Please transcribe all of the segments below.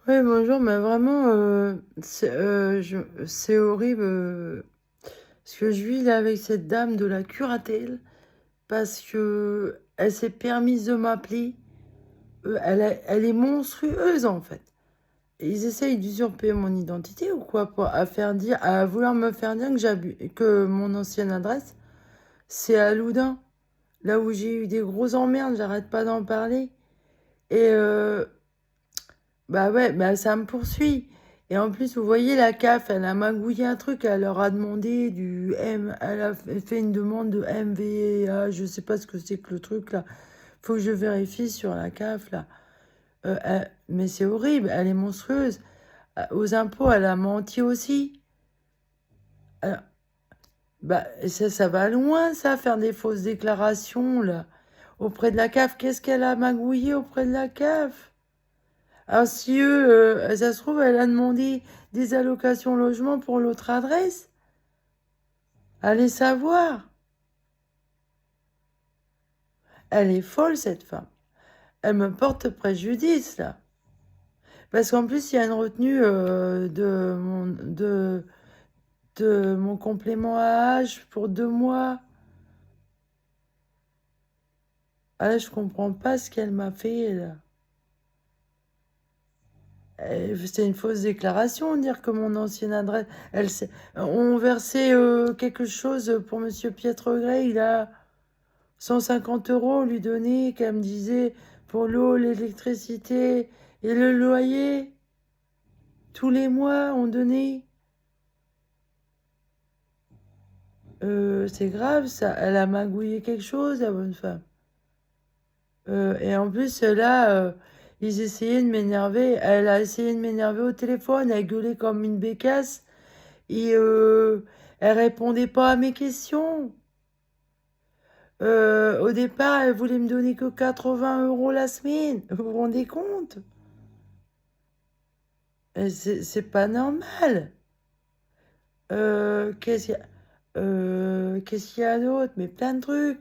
Oui, bonjour, mais vraiment, c'est horrible ce que je vis là avec cette dame de la curatelle parce que elle s'est permise de m'appeler. Elle est monstrueuse en fait. Et ils essayent d'usurper mon identité ou quoi à vouloir me faire dire que mon ancienne adresse, c'est à Loudun, là où j'ai eu des gros emmerdes, j'arrête pas d'en parler. Et bah ouais, bah ça me poursuit. Et en plus, vous voyez, la CAF, elle a magouillé un truc, elle leur a demandé elle a fait une demande de MVA, je sais pas ce que c'est que le truc là. Faut que je vérifie sur la CAF là. Mais c'est horrible, elle est monstrueuse. Aux impôts, elle a menti aussi. Alors, bah, ça va loin, ça, faire des fausses déclarations là. Auprès de la CAF, qu'est-ce qu'elle a magouillé auprès de la CAF? Alors si ça se trouve, elle a demandé des allocations logement pour l'autre adresse. Allez savoir. Elle est folle, cette femme. Elle me porte préjudice, là. Parce qu'en plus, il y a une retenue de mon complément à âge pour 2 mois. Ah là, je comprends pas ce qu'elle m'a fait, là. C'est une fausse déclaration, dire que mon ancienne adresse... On versait quelque chose pour Monsieur Pietregray, il a 150 € lui donner, qu'elle me disait, pour l'eau, l'électricité et le loyer. Tous les mois, on donnait. C'est grave, ça. Elle a magouillé quelque chose, la bonne femme. Et en plus, là, ils essayaient de m'énerver. Elle a essayé de m'énerver au téléphone. Elle gueulait comme une bécasse. Et elle répondait pas à mes questions. Au départ, elle voulait me donner que 80 € la semaine. Vous vous rendez compte? C'est pas normal. Qu'est-ce qu'il y a, qu'est-ce qu'il y a d'autre? Mais plein de trucs.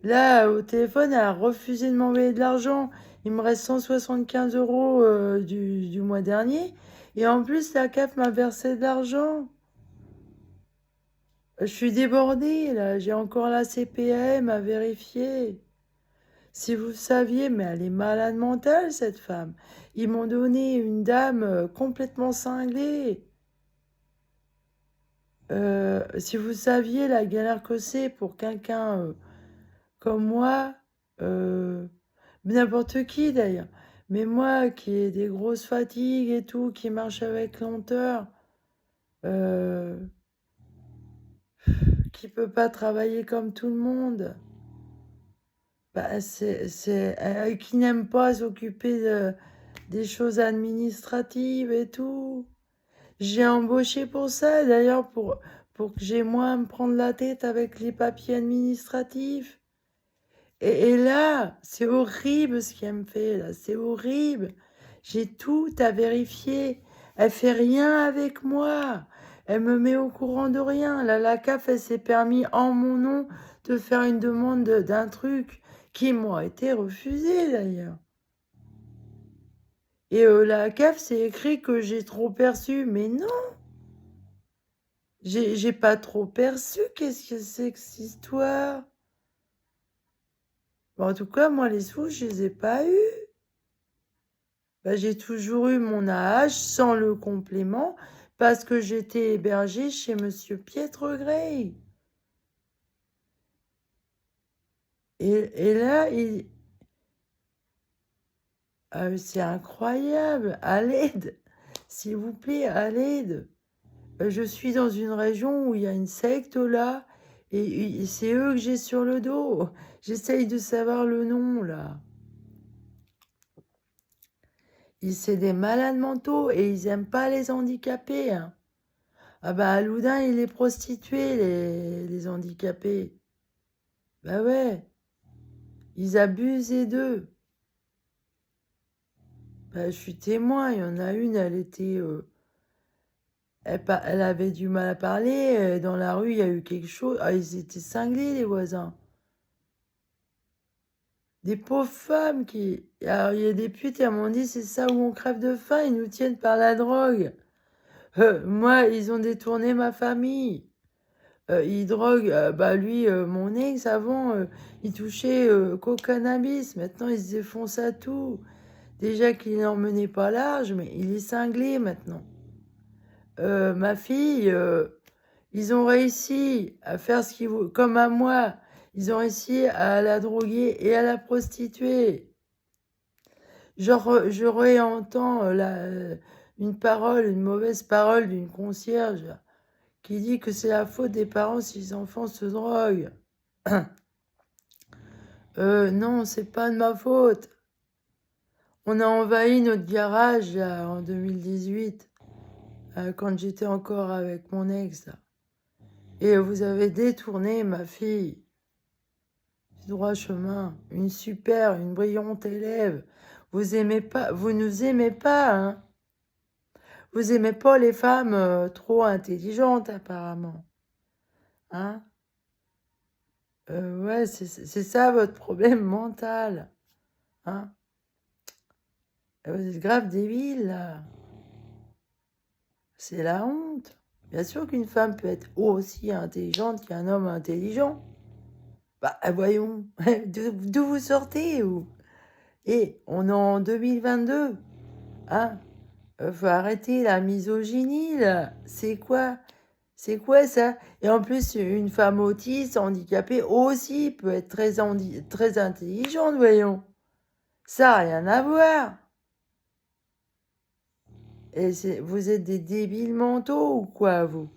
Là, au téléphone, elle a refusé de m'envoyer de l'argent. Il me reste 175 € du mois dernier. Et en plus, la CAF m'a versé de l'argent. Je suis débordée, là. J'ai encore la CPM à vérifier. Si vous saviez, mais elle est malade mentale, cette femme. Ils m'ont donné une dame complètement cinglée. Si vous saviez la galère que c'est pour quelqu'un comme moi, euh, n'importe qui d'ailleurs, mais moi qui ai des grosses fatigues et tout, qui marche avec lenteur, euh, qui peut pas travailler comme tout le monde, bah qui n'aime pas s'occuper des choses administratives et tout. J'ai embauché pour ça, d'ailleurs, pour que j'ai moins à me prendre la tête avec les papiers administratifs. Et là, c'est horrible ce qu'elle me fait, là, c'est horrible. J'ai tout à vérifier. Elle fait rien avec moi. Elle me met au courant de rien. Là, la CAF, elle s'est permis en mon nom de faire une demande d'un truc qui m'a été refusé d'ailleurs. Et la CAF, c'est écrit que j'ai trop perçu. Mais non, j'ai pas trop perçu. Qu'est-ce que c'est que cette histoire? Bon, en tout cas, moi, les sous, je les ai pas eus. Bah, j'ai toujours eu mon AH sans le complément parce que j'étais hébergée chez Monsieur Pietregray. Et là, c'est incroyable. À l'aide, s'il vous plaît, à l'aide. Je suis dans une région où il y a une secte là et c'est eux que j'ai sur le dos. J'essaye de savoir le nom là. C'est des malades mentaux et ils aiment pas les handicapés, hein. Ah bah à Loudun, ils les prostituées, les handicapés. Bah ouais, ils abusent d'eux. Bah, je suis témoin, il y en a une, elle était... elle avait du mal à parler, dans la rue, il y a eu quelque chose. Ah, ils étaient cinglés, les voisins. Des pauvres femmes qui... Alors, il y a des putes, elles m'ont dit, c'est ça où on crève de faim, ils nous tiennent par la drogue. Moi, ils ont détourné ma famille. Il drogue, bah lui, mon ex, avant, il touchait qu'au cannabis. Maintenant, il se défonce à tout. Déjà qu'il n'en menait pas large, mais il est cinglé maintenant. Ma fille, ils ont réussi à faire ce qu'ils voulaient, comme à moi. Ils ont réussi à la droguer et à la prostituer. Genre, je réentends une mauvaise parole d'une concierge qui dit que c'est la faute des parents si les enfants se droguent. Non, c'est pas de ma faute. On a envahi notre garage là, en 2018, quand j'étais encore avec mon ex. Là. Et vous avez détourné ma fille du droit chemin. Une brillante élève. Vous nous aimez pas, hein. Vous aimez pas les femmes trop intelligentes, apparemment. Hein? Ouais, c'est ça votre problème mental. Hein? Vous êtes grave débile, là. C'est la honte. Bien sûr qu'une femme peut être aussi intelligente qu'un homme intelligent. Bah, voyons, d'où vous sortez, ou Et on est en 2022. Hein? Faut arrêter la misogynie, là. C'est quoi ça? Et en plus, une femme autiste, handicapée aussi peut être très intelligente, voyons. Ça n'a rien à voir. Et vous êtes des débiles mentaux ou quoi, vous?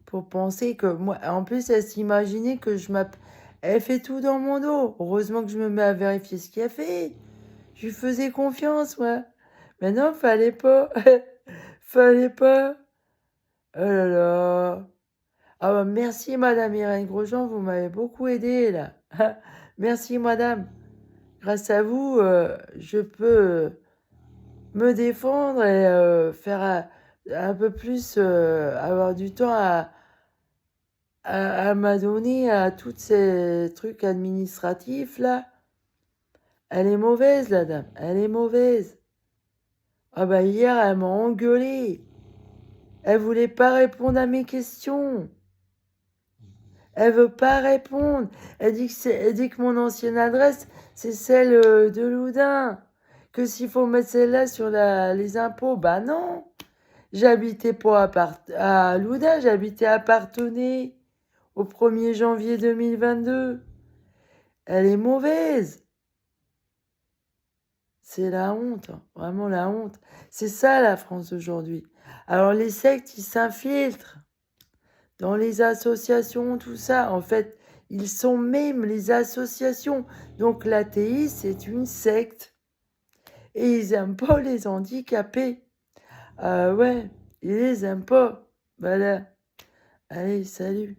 Pour penser que moi... En plus, elle s'imaginait que je m'appelle... Elle fait tout dans mon dos. Heureusement que je me mets à vérifier ce qu'elle fait. Je lui faisais confiance, moi. Mais non, fallait pas. Fallait pas. Oh là là. Ah bah merci, Madame Irène Grosjean, vous m'avez beaucoup aidé, là. Merci, Madame. Grâce à vous, je peux me défendre et faire un peu plus, avoir du temps à m'adonner à tous ces trucs administratifs, là. Elle est mauvaise, la dame. Elle est mauvaise. Ah bah hier, elle m'a engueulé. Elle voulait pas répondre à mes questions. Elle veut pas répondre. Elle dit que mon ancienne adresse, c'est celle de Loudun. Que s'il faut mettre celle-là sur les impôts, bah non. J'habitais pas à Loudun, j'habitais à Parthenay au 1er janvier 2022. Elle est mauvaise. C'est la honte, hein, vraiment la honte. C'est ça la France aujourd'hui. Alors les sectes, ils s'infiltrent dans les associations, tout ça. En fait, ils sont même les associations. Donc l'athéisme, c'est une secte. Et ils aiment pas les handicapés. Ouais, ils les aiment pas. Voilà. Allez, salut.